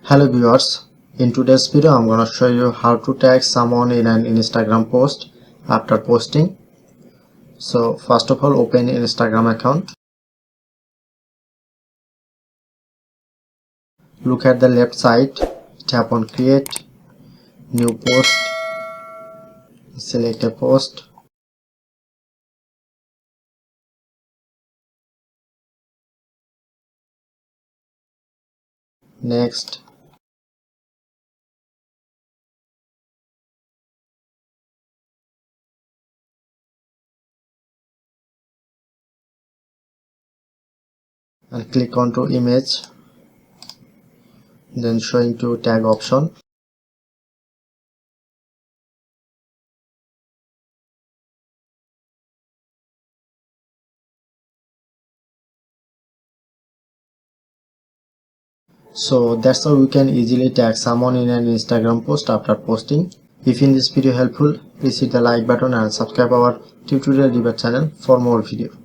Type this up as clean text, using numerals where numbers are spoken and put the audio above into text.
Hello viewers, in today's video I'm gonna show you how to tag someone in an Instagram post after posting. So first of all, open Instagram account. Look at the left side, tap on create, new post, select a post. Next, and click onto image, then showing to tag option. So that's how we can easily tag someone in an Instagram post after posting. If in this video helpful, please hit the like button and subscribe our tutorial debate channel for more videos.